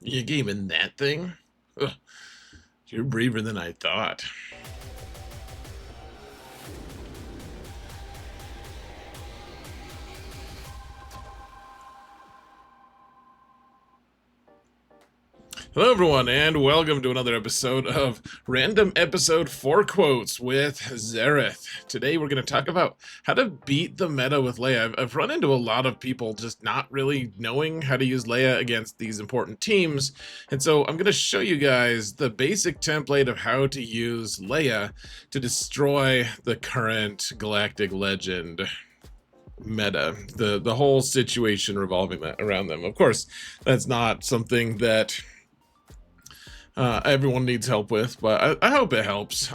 You gaming that thing? Ugh, you're braver than I thought. Hello, everyone, and welcome to another episode of Random Episode 4 Quotes with Zareth. Today, we're going to talk about how to beat the meta with Leia. I've run into a lot of people just not really knowing how to use Leia against these important teams, and so I'm going to show you guys the basic template of how to use Leia to destroy the current Galactic Legend meta, the whole situation revolving around them. Of course, that's not something that everyone needs help with, but I hope it helps.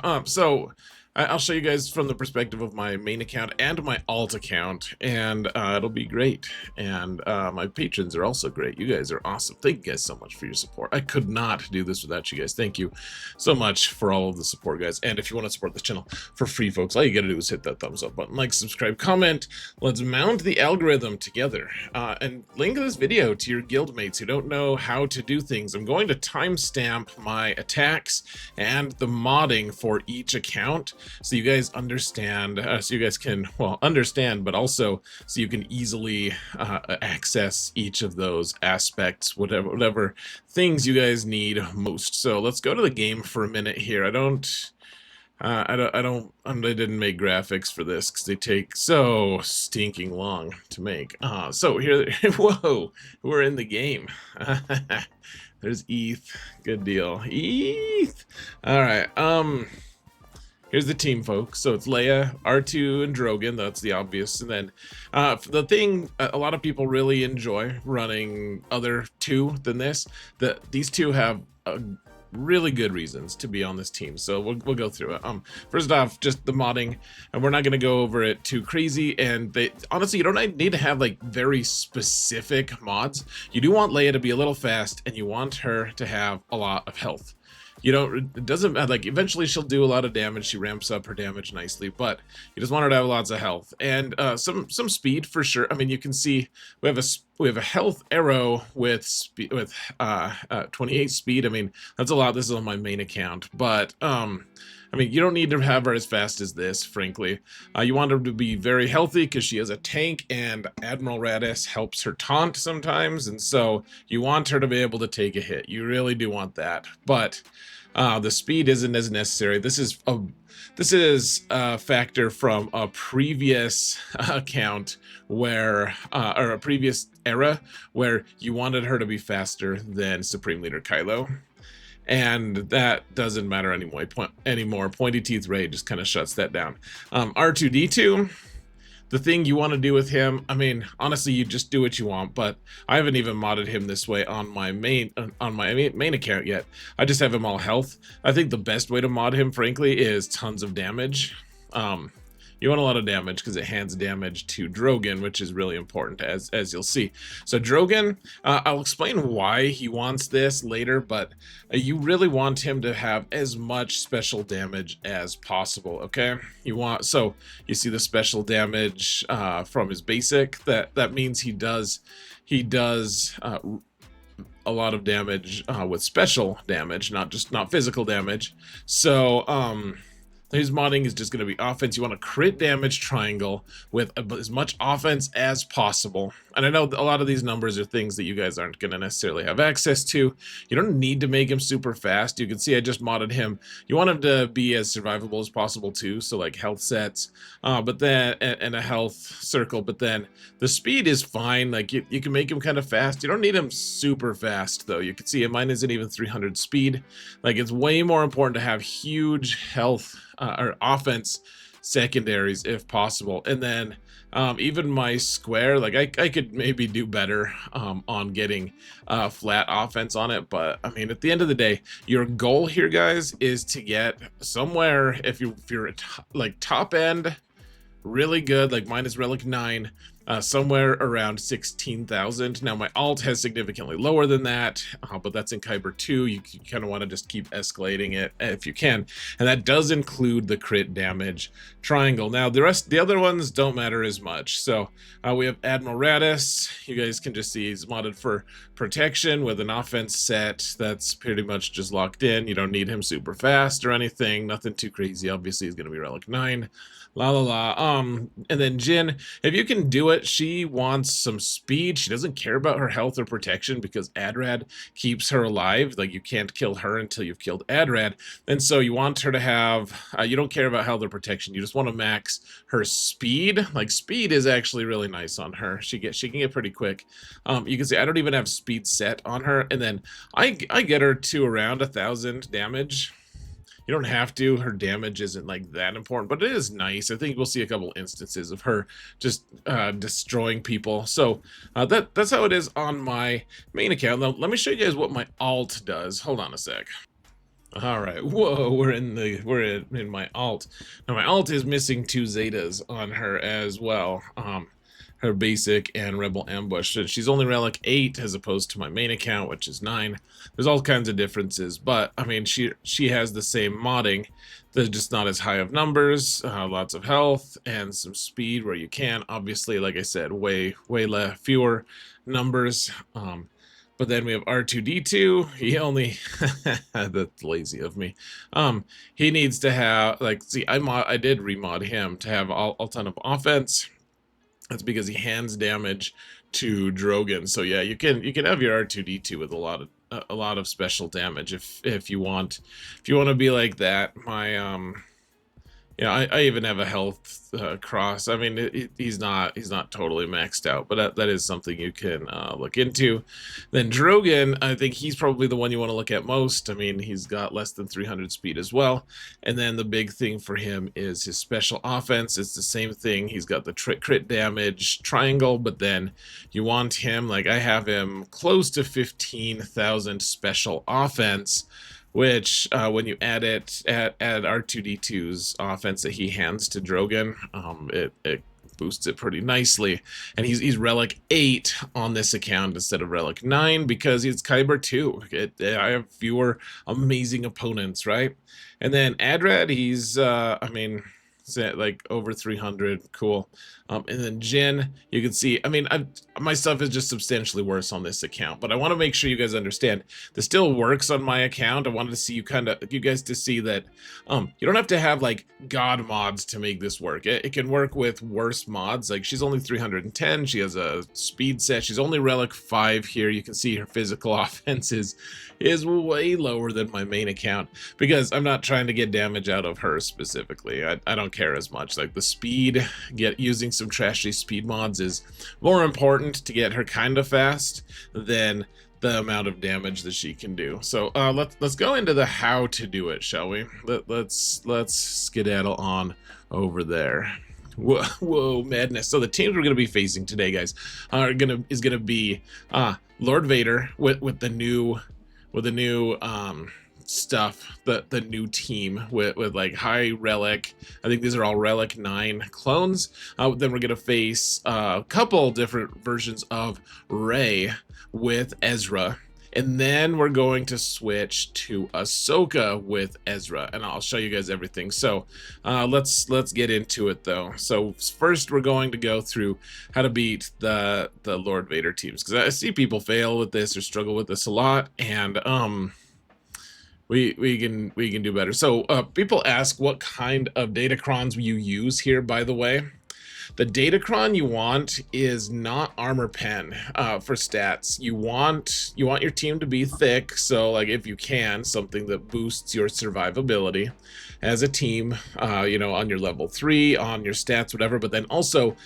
I'll show you guys from the perspective of my main account and my alt account, and it'll be great. And my patrons are also great. You guys are awesome. Thank you guys so much for your support. I could not do this without you guys. Thank you so much for all of the support, guys. And if you want to support this channel for free, folks, all you gotta do is hit that thumbs up button, like, subscribe, comment. Let's mount the algorithm together. And link this video to your guildmates who don't know how to do things. I'm going to timestamp my attacks and the modding for each account, so you guys understand, so you guys can, well, understand, but also so you can easily access each of those aspects, whatever things you guys need most. So let's go to the game for a minute here. I didn't make graphics for this because they take so stinking long to make. So here, whoa, we're in the game. There's ETH, good deal. ETH. All right. Here's the team, folks. So it's Leia, R2, and Drogon. That's the obvious. And then the thing a lot of people really enjoy running other two than this, these two have really good reasons to be on this team. So we'll go through it. First off, just the modding, and we're not going to go over it too crazy. And honestly, you don't need to have like very specific mods. You do want Leia to be a little fast, and you want her to have a lot of health. You don't, it doesn't matter, like, eventually she'll do a lot of damage. She ramps up her damage nicely, but you just want her to have lots of health and some speed for sure. I mean, you can see we have a health arrow with 28 speed. I mean, that's a lot. This is on my main account, but I mean, you don't need to have her as fast as this, frankly. You want her to be very healthy because she is a tank, and Admiral Radis helps her taunt sometimes, and so you want her to be able to take a hit. You really do want that, but the speed isn't as necessary. This is a factor from a previous account where, or a previous era where you wanted her to be faster than Supreme Leader Kylo. And that doesn't matter anymore. Pointy Teeth Ray just kind of shuts that down. R2-D2, the thing you want to do with him, I mean, honestly, you just do what you want, but I haven't even modded him this way on my main account yet. I just have him all health. I think the best way to mod him, frankly, is tons of damage. You want a lot of damage because it hands damage to Drogon, which is really important, as you'll see. So Drogon, I'll explain why he wants this later, but you really want him to have as much special damage as possible, okay? So you see the special damage from his basic. That means he does a lot of damage with special damage, not physical damage. So his modding is just going to be offense. You want a crit damage triangle with as much offense as possible. And I know a lot of these numbers are things that you guys aren't going to necessarily have access to. You don't need to make him super fast. You can see I just modded him. You want him to be as survivable as possible too. So like health sets, but then and a health circle. But then the speed is fine. Like you can make him kind of fast. You don't need him super fast though. You can see mine isn't even 300 speed. Like it's way more important to have huge health or offense secondaries if possible. And then even my square, like I could maybe do better on getting flat offense on it, but I mean, at the end of the day, your goal here, guys, is to get somewhere, if you're like top end really good, like mine is relic 9, somewhere around 16,000. Now my alt has significantly lower than that, but that's in Kyber 2. You kind of want to just keep escalating it if you can, and that does include the crit damage triangle. Now the other ones don't matter as much. So we have Admiral Radis. You guys can just see he's modded for protection with an offense set that's pretty much just locked in. You don't need him super fast or anything, nothing too crazy. Obviously he's going to be relic 9. And then Jin, if you can do it, she wants some speed. She doesn't care about her health or protection because Adrad keeps her alive. Like, you can't kill her until you've killed Adrad. And so you want her to have, you don't care about health or protection. You just want to max her speed. Like, speed is actually really nice on her. She can get pretty quick. You can see I don't even have speed set on her. And then I get her to around 1,000 damage. You don't have to. Her damage isn't like that important, but it is nice. I think we'll see a couple instances of her just destroying people. So that's how it is on my main account. Now, let me show you guys what my alt does. Hold on a sec. All right, whoa, we're in my alt. Now my alt is missing 2 Zetas on her as well. Her basic and rebel ambush. She's only relic 8 as opposed to my main account, which is 9. There's all kinds of differences, but I mean, she has the same modding. They're just not as high of numbers, lots of health and some speed where you can. Obviously, like I said, way fewer numbers. But then we have R2D2. He only that's lazy of me. He needs to have, like, see, I did remod him to have a ton of offense. That's because he hands damage to Drogon. So yeah, you can have your R2D2 with a lot of special damage if you want to be like that. My I even have a health cross. I mean, he's not totally maxed out, but that is something you can look into. Then Drogon, I think he's probably the one you want to look at most. I mean, he's got less than 300 speed as well. And then the big thing for him is his special offense. It's the same thing. He's got the crit damage triangle, but then you want him, like I have him close to 15,000 special offense, which when you add R2D2's offense that he hands to Drogon, it boosts it pretty nicely. And he's relic 8 on this account instead of relic 9 because he's Kyber 2. I have fewer amazing opponents, right? And then Adrad, he's I mean, like over 300. Cool. And then Jin, you can see, I mean, my stuff is just substantially worse on this account, but I want to make sure you guys understand this still works on my account. I wanted to see you guys to see that you don't have to have like god mods to make this work. It can work with worse mods. Like, she's only 310. She has a speed set. She's only relic 5 here. You can see her physical offense is way lower than my main account because I'm not trying to get damage out of her specifically. I don't care as much. Like, the speed, using some trashy speed mods is more important to get her kind of fast than the amount of damage that she can do. So let's go into the how to do it, shall we? Let's skedaddle on over there. Whoa, madness. So the teams we're going to be facing today, guys, is gonna be Lord Vader with the new stuff, the new team with like high relic. I think these are all relic 9 clones. Then we're gonna face a couple different versions of Rey with Ezra, and then we're going to switch to Ahsoka with Ezra, and I'll show you guys everything. So let's get into it though. So first we're going to go through how to beat the Lord Vader teams, because I see people fail with this or struggle with this a lot, and we can do better. So people ask what kind of Datacrons you use here, by the way. The Datacron you want is not armor pen for stats. You want your team to be thick, so like if you can, something that boosts your survivability as a team, on your level 3, on your stats, whatever, but then also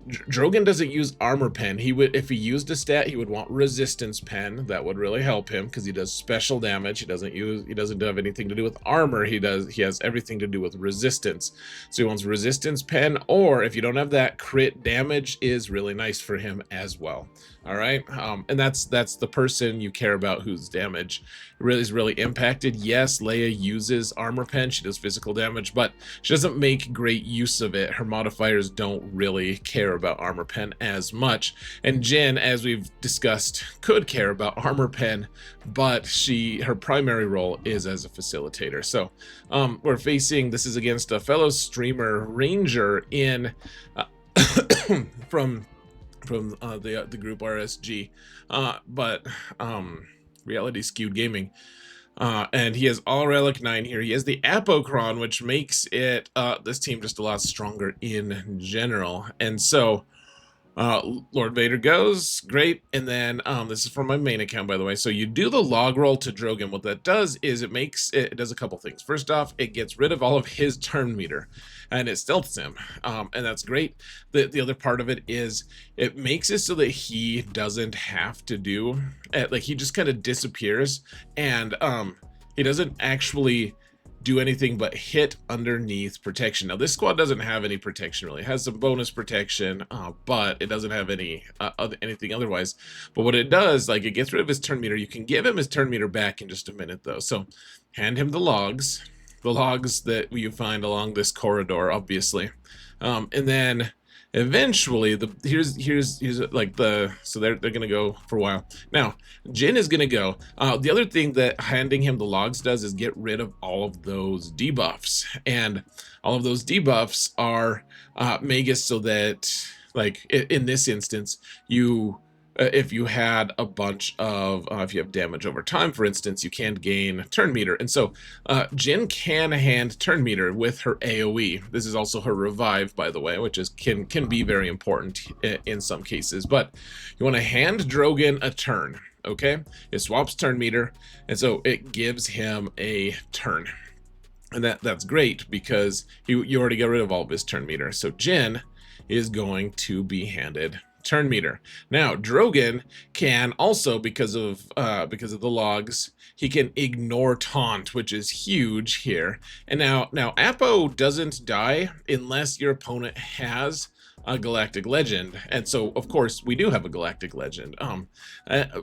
Drogon doesn't use armor pen. If he used a stat, he would want resistance pen. That would really help him because he does special damage. He doesn't have anything to do with armor. He has everything to do with resistance. So he wants resistance pen, or if you don't have that, crit damage is really nice for him as well. All right, and that's the person you care about whose damage is really impacted. Yes, Leia uses armor pen. She does physical damage, but she doesn't make great use of it. Her modifiers don't really care care about armor pen as much. And Jin, as we've discussed, could care about armor pen, but her primary role is as a facilitator. So we're facing, this is against a fellow streamer Ranger in from the group RSG, but Reality Skewed Gaming. And he has all relic 9 here. He has the Apocron, which makes it this team just a lot stronger in general. And so Lord Vader goes, great. And then this is from my main account, by the way. So you do the log roll to Drogon. What that does is it does a couple things. First off, it gets rid of all of his turn meter, and it stealths him, and that's great. The other part of it is it makes it so that he doesn't have to do like, he just kind of disappears, and he doesn't actually do anything but hit underneath protection. Now this squad doesn't have any protection really. It has some bonus protection, but it doesn't have any anything otherwise. But what it does, like, it gets rid of his turn meter. You can give him his turn meter back in just a minute though. So hand him the logs that you find along this corridor, obviously, and then eventually here's like so they're gonna go for a while. Now Jin is gonna go. The other thing that handing him the logs does is get rid of all of those debuffs, and all of those debuffs are make it so that, like, in this instance, you if you had a bunch of if you have damage over time, for instance, you can't gain turn meter. And so Jin can hand turn meter with her AoE. This is also her revive, by the way, which is can be very important in some cases. But you want to hand Drogon a turn, okay? It swaps turn meter, and so it gives him a turn. And that's great because you already got rid of all of his turn meter. So Jin is going to be handed turn meter. Now Drogon can also, because of the logs, he can ignore taunt, which is huge here. And now Apo doesn't die unless your opponent has a galactic legend, and so of course we do have a galactic legend.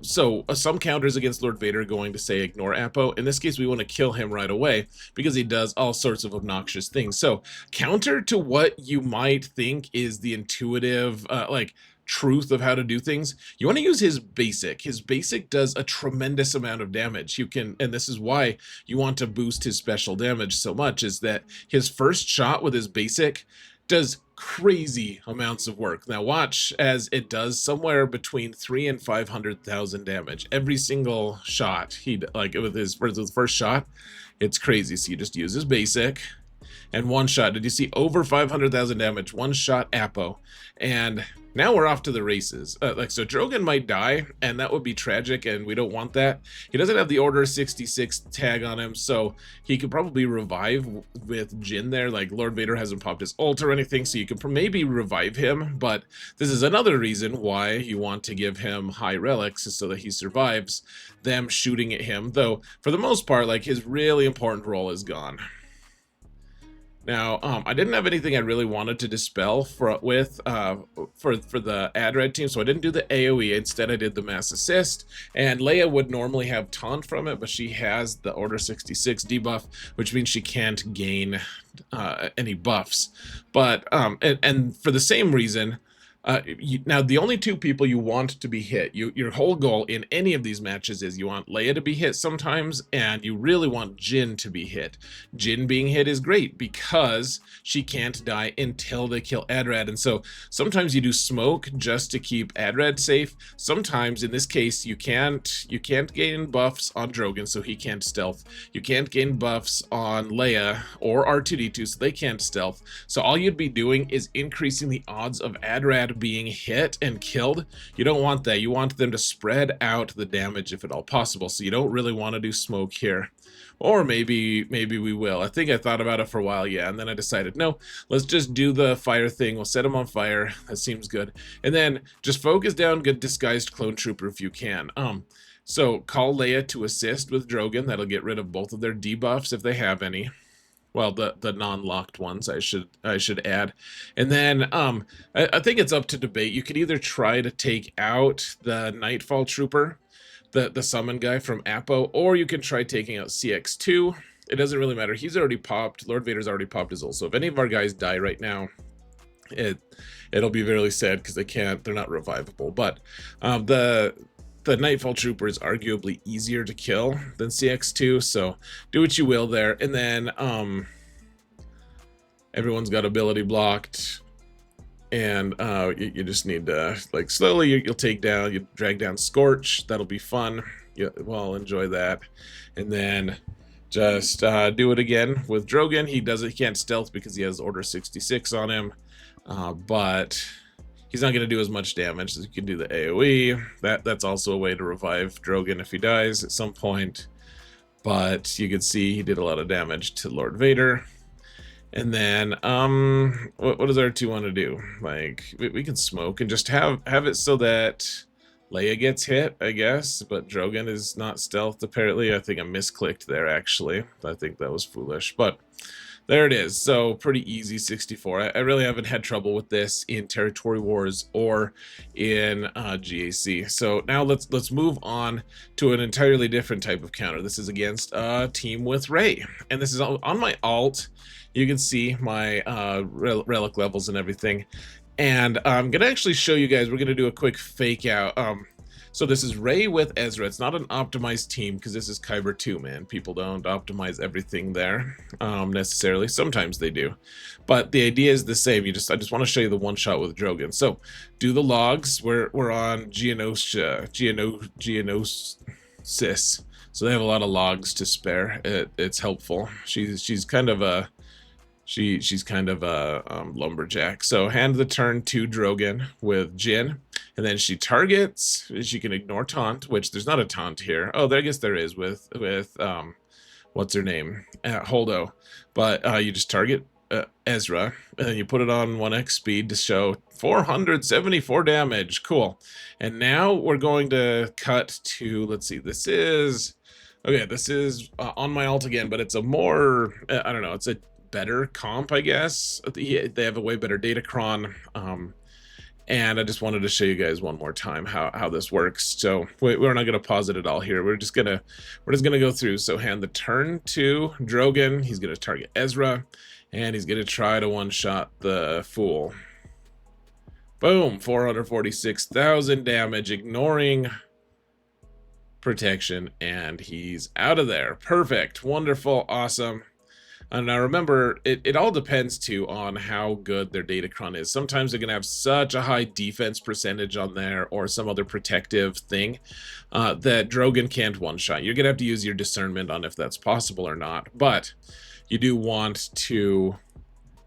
So some counters against Lord Vader are going to say ignore Apo. In this case, we want to kill him right away because he does all sorts of obnoxious things. So counter to what you might think is the intuitive like truth of how to do things, you want to use his basic. His basic does a tremendous amount of damage. You can, and this is why you want to boost his special damage so much, is that his first shot with his basic does crazy amounts of work. Now watch as it does somewhere between 300,000 and 500,000 damage every single shot. He, like, with his first shot, it's crazy. So you just use his basic and one shot. Did you see over 500,000 damage? One shot Apo, and now we're off to the races. Like, so Drogon might die, and that would be tragic, and we don't want that. He doesn't have the Order 66 tag on him, so he could probably revive with Jin there. Like, Lord Vader hasn't popped his ult or anything, so you could maybe revive him, but this is another reason why you want to give him high relics, so that he survives them shooting at him, though for the most part, like, his really important role is gone. Now, I didn't have anything I really wanted to dispel for the Adred team, so I didn't do the AoE. Instead, I did the mass assist, and Leia would normally have taunt from it, but she has the Order 66 debuff, which means she can't gain any buffs. But and for the same reason, now the only two people you want to be hit, your whole goal in any of these matches is you want Leia to be hit sometimes, and you really want Jin to be hit. Jin being hit is great because she can't die until they kill Adred, and so sometimes you do smoke just to keep Adred safe. Sometimes, in this case, you can't gain buffs on Drogon, so he can't stealth. You can't gain buffs on Leia or R2-D2, so they can't stealth. So all you'd be doing is increasing the odds of Adred being hit and killed. You don't want that. You want them to spread out the damage if at all possible. So you don't really want to do smoke here. Or maybe we will. I think I thought about it for a while, yeah, and then I decided, no, let's just do the fire thing. We'll set him on fire. That seems good. And then just focus down good disguised clone trooper if you can. So call Leia to assist with Drogon. That'll get rid of both of their debuffs if they have any. Well, the non-locked ones, I should add. And then I think it's up to debate. You could either try to take out the Nightfall Trooper, the summon guy from Apo, or you can try taking out CX2. It doesn't really matter. He's already popped. Lord Vader's already popped his ult. So if any of our guys die right now, It'll be very sad because they're not revivable. But the Nightfall Trooper is arguably easier to kill than CX2, so do what you will there. And then everyone's got ability blocked, and you just need to, like, slowly you'll drag down Scorch. That'll be fun. Well, enjoy that. And then just do it again with Drogon. He can't stealth because he has Order 66 on him, but he's not going to do as much damage as you can do the AoE. That's also a way to revive Drogon if he dies at some point. But you can see he did a lot of damage to Lord Vader. And then what does R2 want to do? Like, we can smoke and just have it so that Leia gets hit, I guess, but Drogon is not stealthed apparently. I think I misclicked there, actually. I think that was foolish, but there it is. So pretty easy 64. I really haven't had trouble with this in Territory Wars or in GAC. So now let's move on to an entirely different type of counter. This is against a team with Rey, and this is on my alt. You can see my relic levels and everything. And I'm going to actually show you guys, we're going to do a quick fake out. So this is Rey with Ezra. It's not an optimized team because this is Kyber 2, man. People don't optimize everything there necessarily. Sometimes they do. But the idea is the same. I just want to show you the one shot with Drogon. So do the logs. We're on Geonosis. So they have a lot of logs to spare. It's helpful. She's kind of a lumberjack. So hand the turn to Drogon with Jin, and then she targets. She can ignore taunt, which there's not a taunt here. Oh, I guess there is with what's her name, Holdo. But you just target Ezra, and then you put it on 1x speed to show 474 damage. Cool. And now we're going to cut to, let's see, this is on my alt again, but it's a more I don't know, it's a better comp, I guess. They have a way better Datacron, and I just wanted to show you guys one more time how this works. So we're not going to pause it at all here. We're just gonna go through. So hand the turn to Drogon. He's going to target Ezra, and he's going to try to one-shot the Fool. Boom, 446,000 damage, ignoring protection, and he's out of there. Perfect, wonderful, awesome. And now remember, it all depends too on how good their Datacron is. Sometimes they're going to have such a high defense percentage on there or some other protective thing that Drogon can't one-shot. You're going to have to use your discernment on if that's possible or not. But you do want to...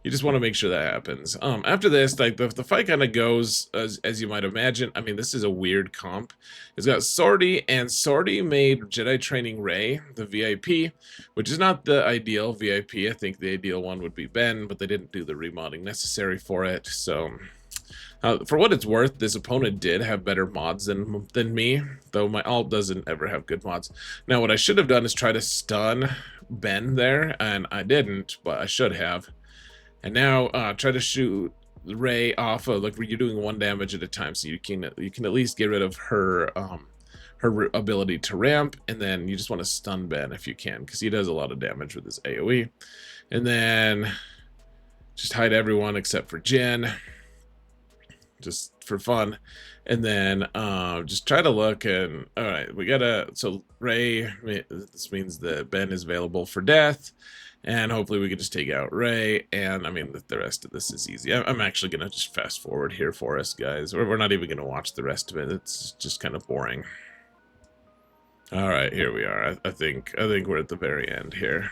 You just want to make sure that happens. After this, like the fight kind of goes as you might imagine. I mean, this is a weird comp. It's got Sortie, and Sortie made Jedi Training Rey, the VIP, which is not the ideal VIP. I think the ideal one would be Ben, but they didn't do the remodding necessary for it. So, for what it's worth, this opponent did have better mods than me, though my alt doesn't ever have good mods. Now, what I should have done is try to stun Ben there, and I didn't, but I should have. And now try to shoot Rey off of, like, you're doing 1 damage at a time, so you can at least get rid of her her ability to ramp, and then you just want to stun Ben if you can, because he does a lot of damage with his AoE. And then just hide everyone except for Jin, just for fun. And then just try to look, and all right, we gotta, so Rey, this means that Ben is available for death. And hopefully we can just take out Rey, and I mean, the rest of this is easy. I'm actually going to just fast forward here for us, guys. We're not even going to watch the rest of it. It's just kind of boring. All right, here we are. I think we're at the very end here.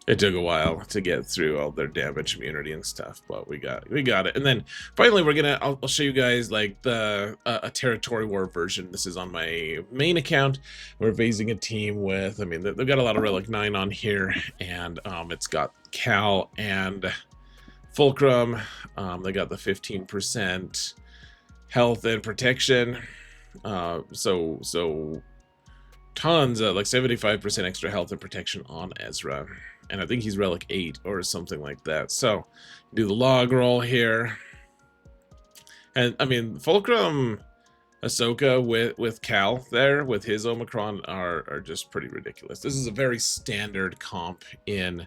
It took a while to get through all their damage immunity and stuff, but we got it. And then finally, I'll show you guys like a territory war version. This is on my main account. We're facing a team with, I mean, they've got a lot of Relic 9 on here, and it's got Cal and Fulcrum. They got the 15% health and protection. So tons of, like, 75% extra health and protection on Ezra. And I think he's Relic 8 or something like that. So, do the log roll here. And, I mean, Fulcrum, Ahsoka with Cal there, with his Omicron, are just pretty ridiculous. This is a very standard comp in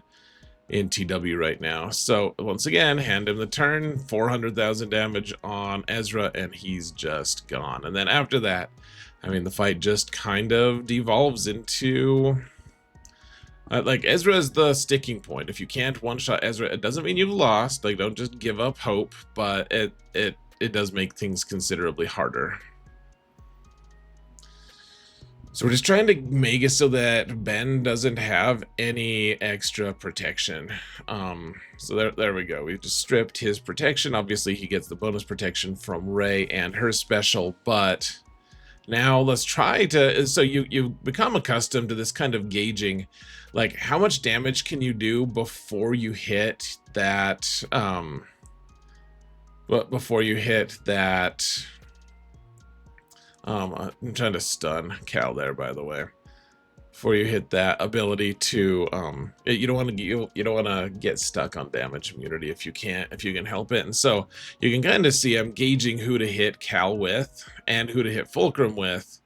in TW right now. So once again, hand him the turn, 400,000 damage on Ezra, and he's just gone. And then after that, I mean, the fight just kind of devolves into like, Ezra is the sticking point. If you can't one-shot Ezra, it doesn't mean you've lost. Like, don't just give up hope, but it does make things considerably harder. So we're just trying to make it so that Ben doesn't have any extra protection. So there we go. We've just stripped his protection. Obviously, he gets the bonus protection from Rey and her special, but now let's try to, so you become accustomed to this kind of gauging, like how much damage can you do before you hit that, I'm trying to stun Cal there, by the way. Before you hit that ability to, you don't want to get stuck on damage immunity if you can help it. And so you can kind of see I'm gauging who to hit Cal with and who to hit Fulcrum with.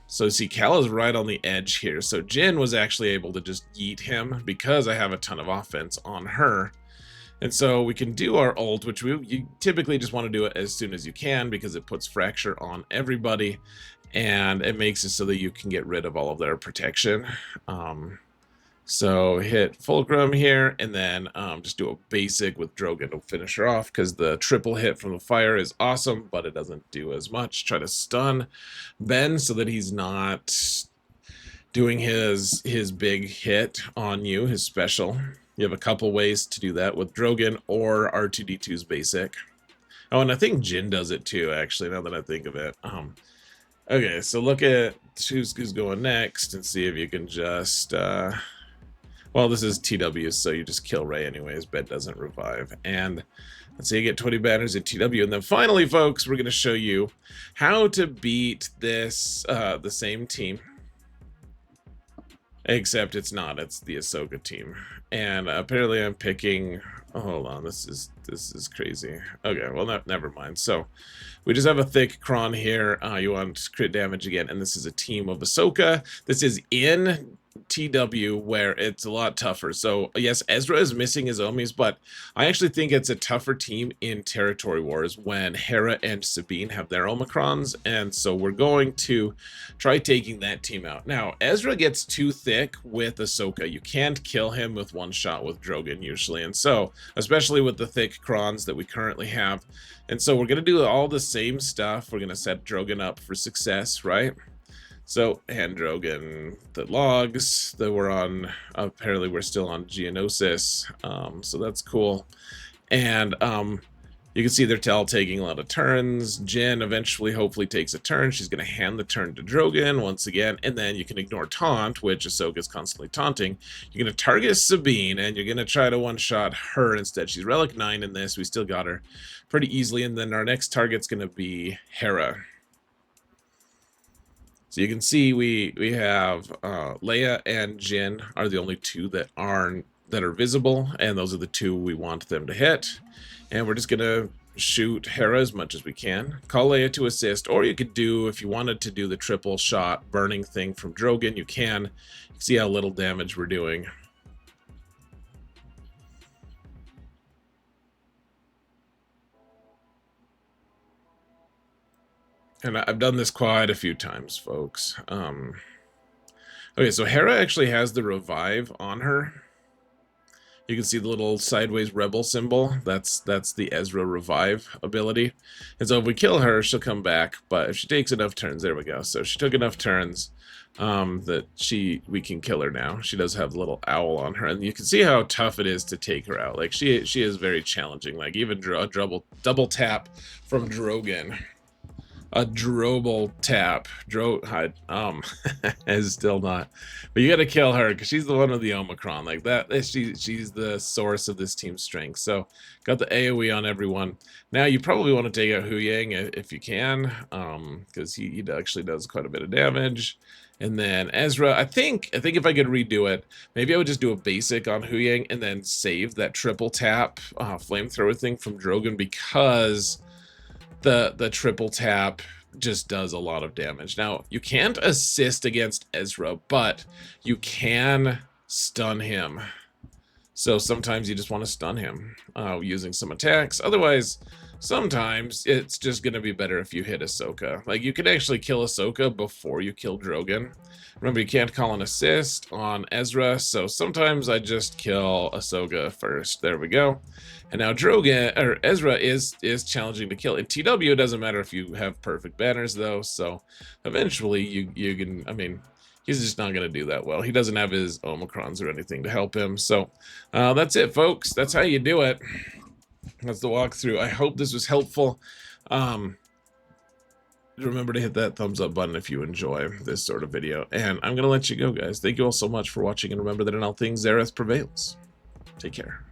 So see, Cal is right on the edge here. So Jin was actually able to just yeet him because I have a ton of offense on her. And so we can do our ult, which you typically just want to do it as soon as you can because it puts fracture on everybody and it makes it so that you can get rid of all of their protection. So hit Fulcrum here and then just do a basic with Drogon to finish her off because the triple hit from the fire is awesome, but it doesn't do as much. Try to stun Ben so that he's not doing his big hit on you, his special. You have a couple ways to do that with Drogon or R2-D2's basic. Oh, and I think Jin does it too, actually, now that I think of it. Okay, so look at who's going next and see if you can just... well, this is TW, so you just kill Rey anyways. Ben doesn't revive. And let's say you get 20 banners at TW. And then finally, folks, we're going to show you how to beat this, the same team. Except it's not. It's the Ahsoka team. And apparently I'm picking... Oh, hold on. This is crazy. Okay, well, never mind. So we just have a thick cron here. You want crit damage again. And this is a team of Ahsoka. This is in TW where it's a lot tougher. So yes, Ezra is missing his Omis, but I actually think it's a tougher team in Territory Wars when Hera and Sabine have their Omicrons, and so we're going to try taking that team out. Now, Ezra gets too thick with Ahsoka. You can't kill him with one shot with Drogon usually, and so, especially with the thick crons that we currently have. And so we're going to do all the same stuff. We're going to set Drogon up for success, right? So, hand Drogon the logs that we're on. Apparently, we're still on Geonosis, so that's cool. And you can see they're all taking a lot of turns. Jin eventually, hopefully, takes a turn. She's going to hand the turn to Drogon once again, and then you can ignore taunt, which Ahsoka is constantly taunting. You're going to target Sabine, and you're going to try to one-shot her instead. She's Relic 9 in this. We still got her pretty easily, and then our next target's going to be Hera. So you can see we have Leia and Jin are the only two that are visible, and those are the two we want them to hit. And we're just gonna shoot Hera as much as we can. Call Leia to assist, or you could do, if you wanted to do the triple shot burning thing from Drogon, you can. See how little damage we're doing. And I've done this quite a few times, folks. Okay, so Hera actually has the revive on her. You can see the little sideways rebel symbol. That's the Ezra revive ability. And so if we kill her, she'll come back. But if she takes enough turns, there we go. So she took enough turns that we can kill her now. She does have the little owl on her, and you can see how tough it is to take her out. Like she is very challenging. Like even a double tap from Drogon. A drobal tap. Is still not. But you gotta kill her because she's the one with the Omicron. Like that, she's the source of this team's strength. So got the AoE on everyone. Now you probably want to take out Hu Yang if you can, because he actually does quite a bit of damage. And then Ezra, I think if I could redo it, maybe I would just do a basic on Hu Yang and then save that triple tap flamethrower thing from Drogon, because the triple tap just does a lot of damage. Now, you can't assist against Ezra, but you can stun him. So sometimes you just want to stun him using some attacks. Otherwise, sometimes it's just going to be better if you hit Ahsoka. Like, you can actually kill Ahsoka before you kill Drogon. Remember, you can't call an assist on Ezra, so sometimes I just kill Ahsoka first. There we go. And now Drogon, or Ezra, is challenging to kill. In TW, it doesn't matter if you have perfect banners, though, so eventually you can, I mean, he's just not going to do that well. He doesn't have his Omicrons or anything to help him. So that's it, folks. That's how you do it. That's the walkthrough. I hope this was helpful. Remember to hit that thumbs up button if you enjoy this sort of video. And I'm going to let you go, guys. Thank you all so much for watching. And remember that in all things, Zareth prevails. Take care.